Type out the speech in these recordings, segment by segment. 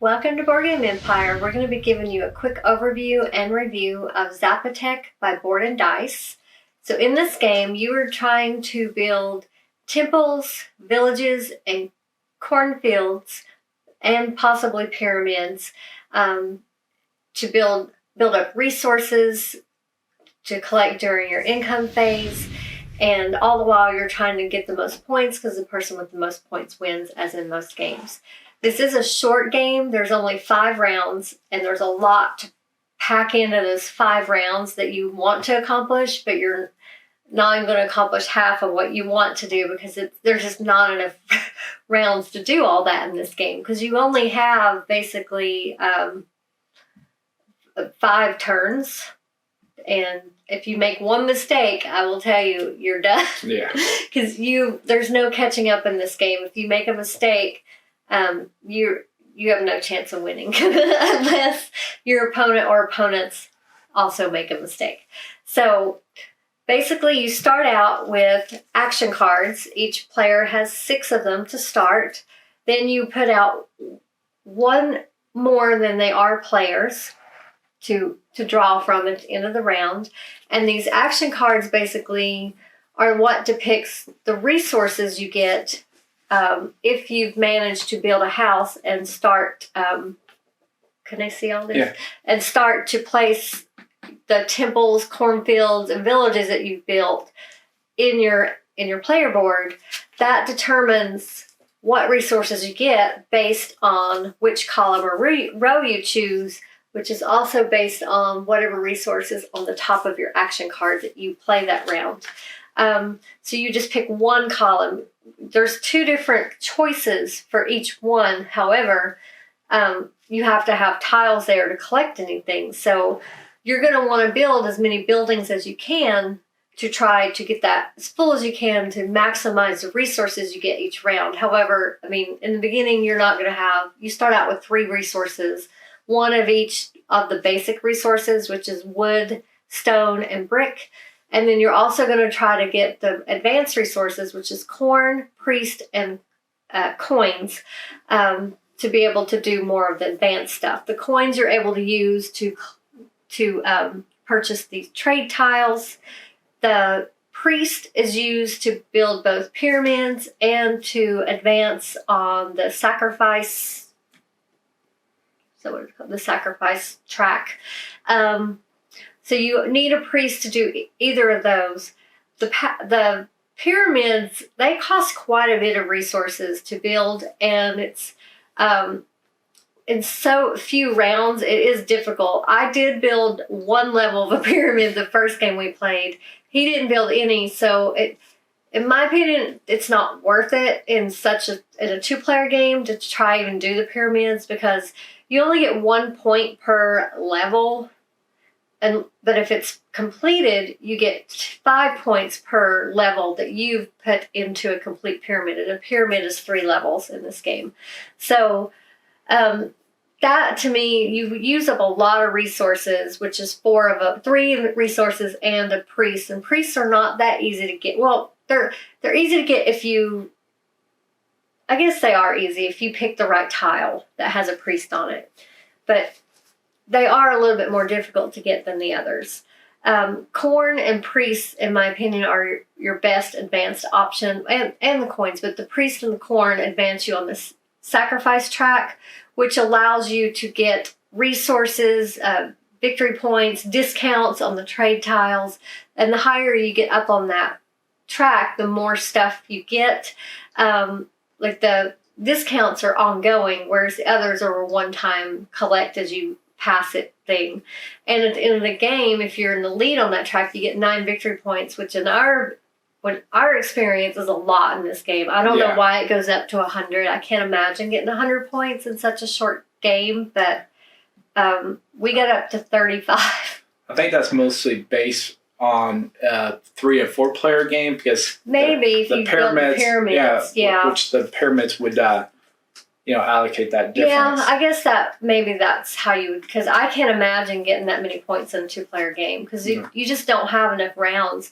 Welcome to Board Game Empire. We're going to be giving you a quick overview and review of Zapotec by Board&Dice. So in this game, you are trying to build temples, villages, and cornfields, and possibly pyramids to build up resources to collect during your income phase. And all the while, you're trying to get the most points because the person with the most points wins, as in most games. This is a short game. There's only 5 rounds, and there's a lot to pack into those 5 rounds that you want to accomplish, but you're not even going to accomplish half of what you want to do because there's just not enough rounds to do all that in this game because you only have basically 5 turns. And if you make one mistake, I will tell you, you're done. Yeah. Because there's no catching up in this game. If you make a mistake, you have no chance of winning unless your opponent or opponents also make a mistake. So basically, you start out with action cards. Each player has 6 of them to start. Then you put out 1 more than they are players to draw from at the end of the round. And these action cards basically are what depicts the resources you get if you've managed to build a house and start, can I see all this? Yeah. And start to place the temples, cornfields, and villages that you've built in your player board. That determines what resources you get based on which column or row you choose, which is also based on whatever resources on the top of your action card that you play that round. So you just pick one column. There's 2 different choices for each one. However, you have to have tiles there to collect anything. So you're going to want to build as many buildings as you can to try to get that as full as you can to maximize the resources you get each round. However, I mean, in the beginning, you're not going to you start out with 3 resources, 1 of each of the basic resources, which is wood, stone, and brick. And then you're also going to try to get the advanced resources, which is corn, priest, and coins, to be able to do more of the advanced stuff. The coins you're able to use to purchase these trade tiles. The priest is used to build both pyramids and to advance on the sacrifice. So what is it called? The sacrifice track. So you need a priest to do either of those. The pyramids, they cost quite a bit of resources to build, and it's in so few rounds, it is difficult. I did build 1 level of a pyramid the first game we played. He didn't build any, so in my opinion, it's not worth it in a 2-player game to try and do the pyramids because you only get 1 point per level. But if it's completed, you get 5 points per level that you've put into a complete pyramid. And a pyramid is 3 levels in this game. So that, to me, you use up a lot of resources, which is 3 resources and a priest. And priests are not that easy to get. Well, they're easy to get I guess they are easy if you pick the right tile that has a priest on it. But they are a little bit more difficult to get than the others. Corn and priests, in my opinion, are your best advanced option, and the coins, but the priest and the corn advance you on this sacrifice track, which allows you to get resources, victory points, discounts on the trade tiles, and the higher you get up on that track, the more stuff you get. Like the discounts are ongoing, whereas the others are a one-time collect as you pass it thing. And at the end of the game, if you're in the lead on that track, you get 9 victory points, which in our experience is a lot in this game. I don't know why it goes up to 100. I can't imagine getting 100 points in such a short game, but we got up to 35. I think that's mostly based on a 3 or 4 player game because maybe if you build the pyramids, which the pyramids would allocate that difference. Yeah, I guess that's how you would, because I can't imagine getting that many points in a 2-player game because you just don't have enough rounds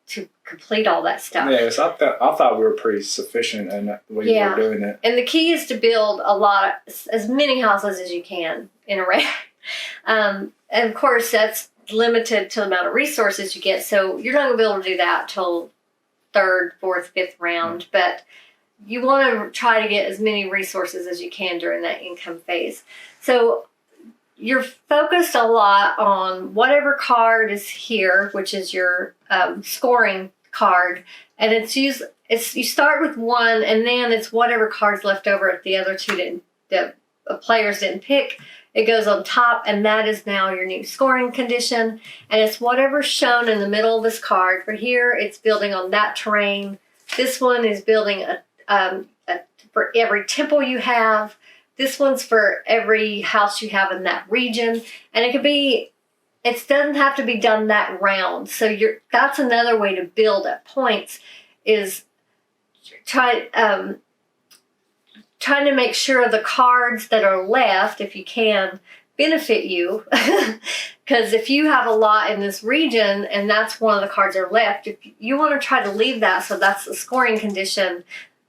to complete all that stuff. Yeah, so I thought we were pretty sufficient in the way you were doing it. And the key is to build as many houses as you can in a round. And of course, that's limited to the amount of resources you get. So you're not going to be able to do that till third, fourth, fifth round. But you want to try to get as many resources as you can during that income phase. So you're focused a lot on whatever card is here, which is your scoring card, and you start with one, and then it's whatever cards left over if the other two the players didn't pick. It goes on top, and that is now your new scoring condition, and it's whatever's shown in the middle of this card. For here, it's building on that terrain. This one is building for every temple you have. This one's for every house you have in that region. And it doesn't have to be done that round. So that's another way to build at points, is trying to make sure the cards that are left, if you can, benefit you. Because if you have a lot in this region and that's one of the cards that are left, if you want to try to leave that, so that's the scoring condition.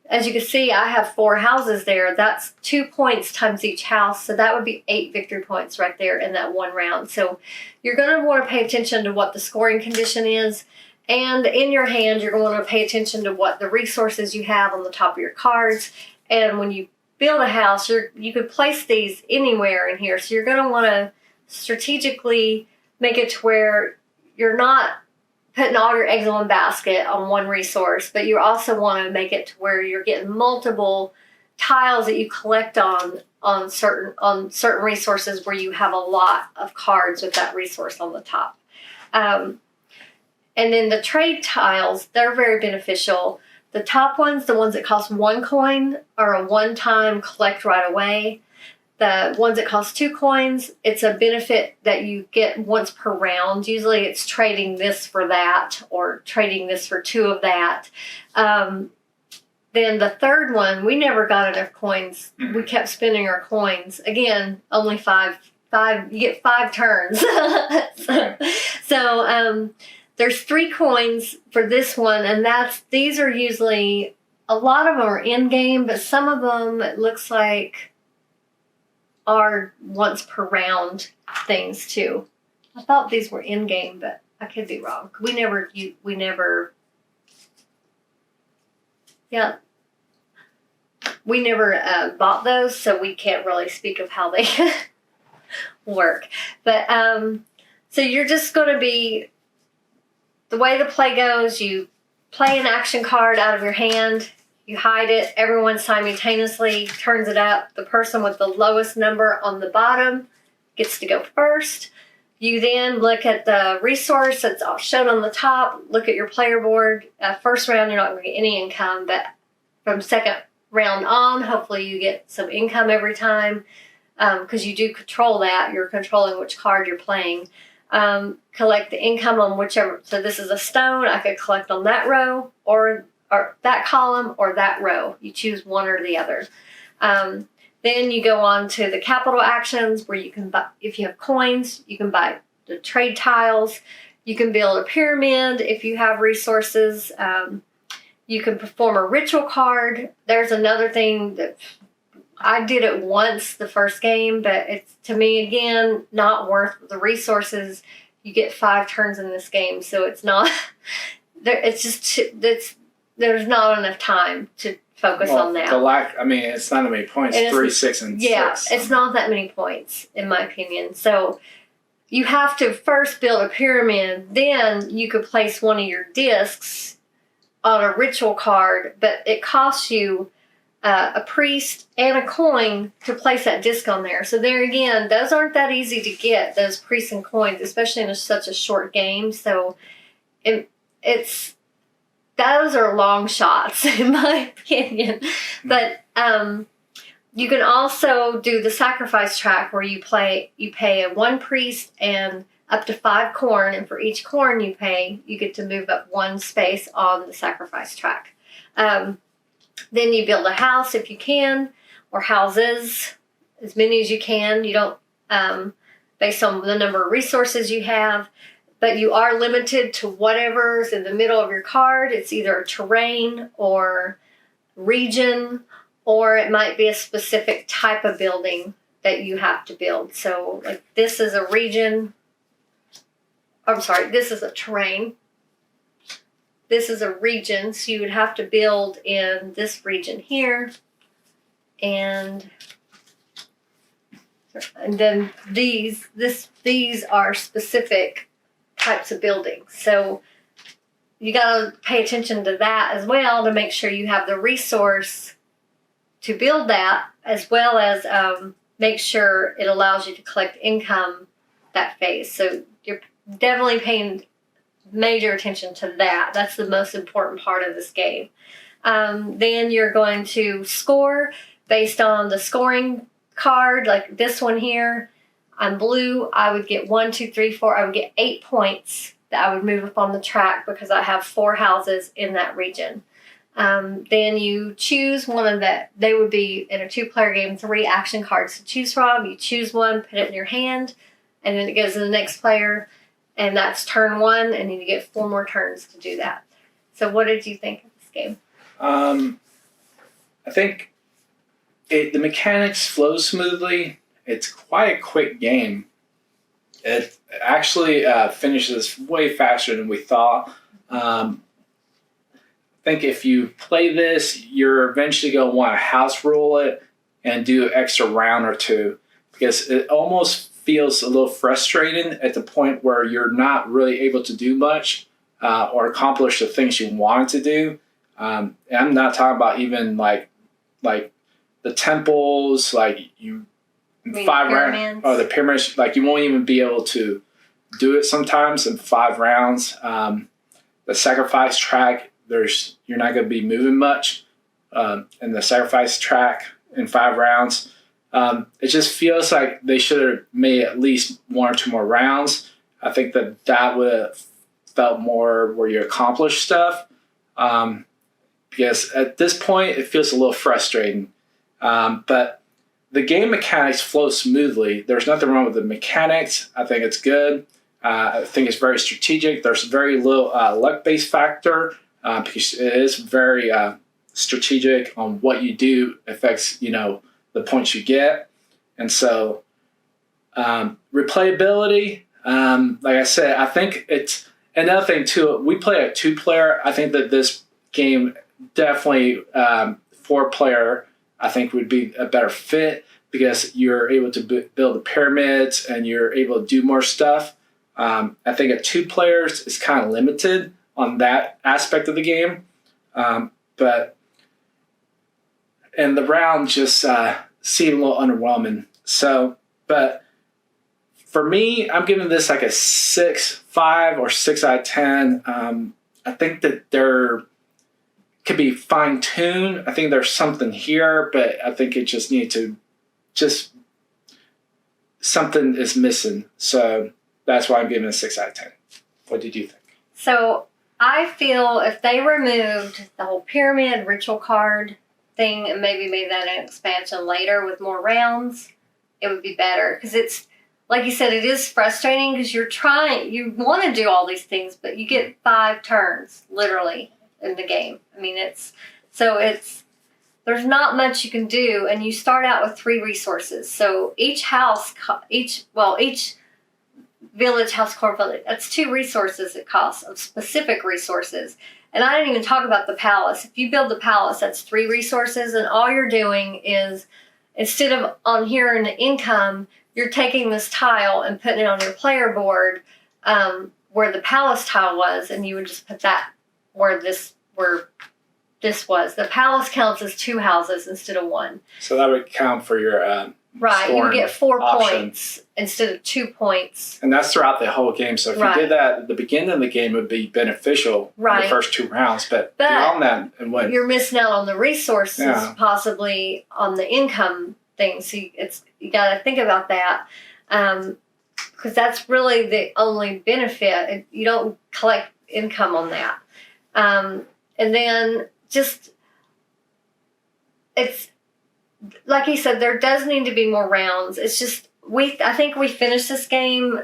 As you can see, I have 4 houses there. That's 2 points times each house. So that would be 8 victory points right there in that one round. So you're going to want to pay attention to what the scoring condition is. And in your hand, you're going to want to pay attention to what the resources you have on the top of your cards. And when you build a house, you could place these anywhere in here. So you're going to want to strategically make it to where you're not putting all your eggs in one basket on one resource, but you also want to make it to where you're getting multiple tiles that you collect on certain resources where you have a lot of cards with that resource on the top. And then the trade tiles, they're very beneficial. The top ones, the ones that cost 1 coin, are a one-time collect right away. The ones that cost 2 coins, it's a benefit that you get once per round. Usually it's trading this for that, or trading this for 2 of that. Then the third one, we never got enough coins. We kept spending our coins. Again, only 5. You get 5 turns. So there's 3 coins for this one, and these are usually, a lot of them are in-game, but some of them, it looks like, are once per round things too. I thought these were in game, but I could be wrong. We never bought those, so we can't really speak of how they work. But so you're just going to be, the way the play goes, you play an action card out of your hand. You hide it. Everyone simultaneously turns it up. The person with the lowest number on the bottom gets to go first. You then look at the resource that's shown on the top. Look at your player board. First round, you're not going to get any income, but from second round on, hopefully you get some income every time, because you do control that. You're controlling which card you're playing. Collect the income on whichever. So this is a stone. I could collect on that row, or that column, or that row. You choose one or the other. Then you go on to the capital actions, where you can buy, if you have coins, you can buy the trade tiles. You can build a pyramid if you have resources. You can perform a ritual card. There's another thing that I did it once the first game, but it's, to me, again, not worth the resources. You get 5 turns in this game, so it's not. It's just there's not enough time to focus on that. It's not that many points. 3, 6, and 6. Yeah, it's not that many points, in my opinion. So you have to first build a pyramid. Then you could place one of your discs on a ritual card, but it costs you a priest and a coin to place that disc on there. So there again, those aren't that easy to get, those priests and coins, especially in such a short game. So those are long shots, in my opinion. But you can also do the sacrifice track, where you pay a 1 priest and up to 5 corn, and for each corn you pay, you get to move up 1 space on the sacrifice track. Then you build a house if you can, or houses, as many as you can. You don't, based on the number of resources you have. but you are limited to whatever's in the middle of your card. It's either a terrain or region, or it might be a specific type of building that you have to build. So like this is a region. I'm sorry, this is a terrain. This is a region, so you would have to build in this region here. And then these are specific types of buildings. So you got to pay attention to that as well to make sure you have the resource to build that, as well as make sure it allows you to collect income that phase. So you're definitely paying major attention to that. That's the most important part of this game. Then you're going to score based on the scoring card, like this one here. I'm blue. I would get 1, 2, 3, 4. I would get 8 points that I would move up on the track because I have 4 houses in that region. Then you choose one of that. They would be, in a 2-player game, 3 action cards to choose from. You choose one, put it in your hand, and then it goes to the next player, and that's turn 1, and then you get 4 more turns to do that. So what did you think of this game? I think the mechanics flow smoothly. It's quite a quick game. It actually finishes way faster than we thought. I think if you play this, you're eventually going to want to house rule it and do an extra round or 2, because it almost feels a little frustrating at the point where you're not really able to do much or accomplish the things you wanted to do. And I'm not talking about even like the temples, like you 5 rounds, or the pyramids, like you won't even be able to do it sometimes in 5 rounds. The sacrifice track, you're not going to be moving much in the sacrifice track in 5 rounds. It just feels like they should have made at least 1 or 2 more rounds. I think that would have felt more where you accomplish stuff. Because at this point, it feels a little frustrating. But the game mechanics flow smoothly. There's nothing wrong with the mechanics. I think it's good. I think it's very strategic. There's very little luck-based factor because it is very strategic on what you do affects, the points you get. And so replayability, like I said, I think it's another thing too. We play a 2-player. I think that this game definitely 4-player, I think would be a better fit because you're able to build the pyramids and you're able to do more stuff. I think at 2 players is kind of limited on that aspect of the game. But and the round just seemed a little underwhelming. So, but for me, I'm giving this like a 6.5 or 6 out of 10. I think that there could be fine-tuned. I think there's something here, but I think it just needs to something is missing. So that's why I'm giving it a 6 out of 10. What did you think? So I feel if they removed the whole pyramid ritual card thing and maybe made that an expansion later with more rounds, it would be better. Because it's, like you said, it is frustrating because you want to do all these things, but you get 5 turns, literally, in the game. I mean, there's not much you can do, and you start out with 3 resources. So each village, house, core village, that's 2 resources it costs, of specific resources. And I didn't even talk about the palace. If you build the palace, that's 3 resources, and all you're doing is, instead of on here in the income, you're taking this tile and putting it on your player board where the palace tile was, and you would just put that where this was. The palace counts as 2 houses instead of 1. So that would count for your right. You would get 4 option. points instead of 2 points. And that's throughout the whole game. So if you did that at the beginning of the game, it would be beneficial in the first 2 rounds. But beyond that, and what you're missing out on the resources, possibly on the income thing. So you got to think about that. Because that's really the only benefit. You don't collect income on that. And then it's like he said, there does need to be more rounds. It's just I think we finished this game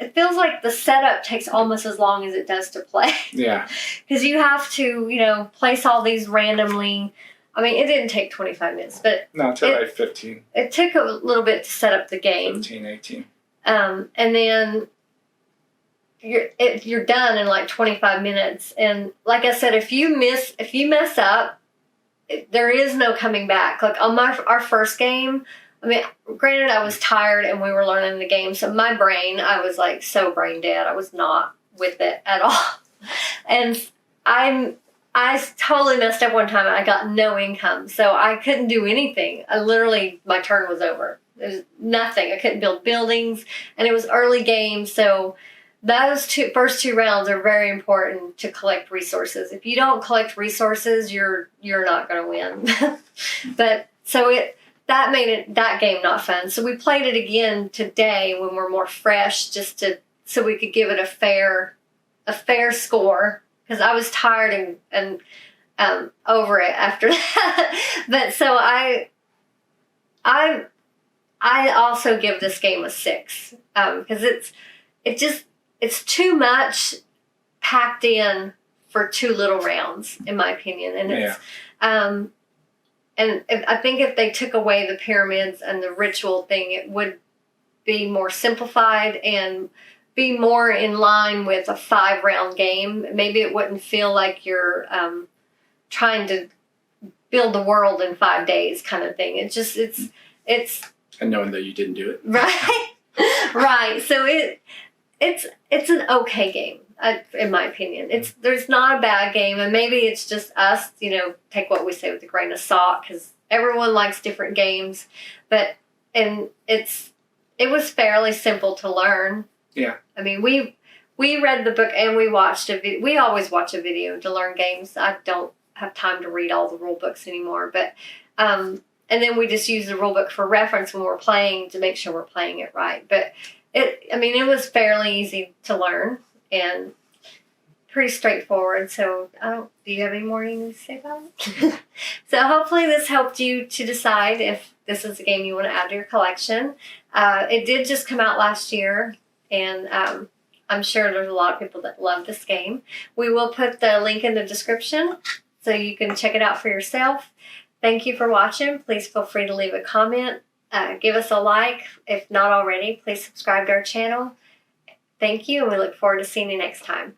it feels like the setup takes almost as long as it does to play. Yeah. Because you have to, place all these randomly. I mean, it didn't take 25 minutes, but No, it took like 15. It took a little bit to set up the game. 15, 18. And then you're done in like 25 minutes. And like I said, if you mess up, there is no coming back. Like on our first game, I mean, granted, I was tired and we were learning the game, so my brain, I was like so brain dead. I was not with it at all. And I totally messed up one time. I got no income, so I couldn't do anything. My turn was over. There's nothing. I couldn't build buildings, and it was early game, so those first two rounds are very important to collect resources. If you don't collect resources, you're not going to win. But so that made that game not fun. So we played it again today when we're more fresh, so we could give it a fair score, because I was tired and over it after that. But so I also give this game a 6, because it's too much packed in for too little rounds, in my opinion. And it's and I think if they took away the pyramids and the ritual thing, it would be more simplified and be more in line with a 5-round game. Maybe it wouldn't feel like you're trying to build the world in 5 days kind of thing. It's And knowing that you didn't do it. right. Right. So it's an okay game, in my opinion. There's not a bad game, and maybe it's just us, take what we say with a grain of salt, because everyone likes different games. But it was fairly simple to learn. Yeah. I mean, we read the book and we watched we always watch a video to learn games. I don't have time to read all the rule books anymore, but and then we just use the rule book for reference when we're playing to make sure we're playing it right. But it was fairly easy to learn and pretty straightforward. So do you have any more you need to say about it? So hopefully this helped you to decide if this is a game you want to add to your collection. It did just come out last year, and I'm sure there's a lot of people that love this game. We will put the link in the description so you can check it out for yourself. Thank you for watching. Please feel free to leave a comment. Give us a like. If not already, please subscribe to our channel. Thank you, and we look forward to seeing you next time.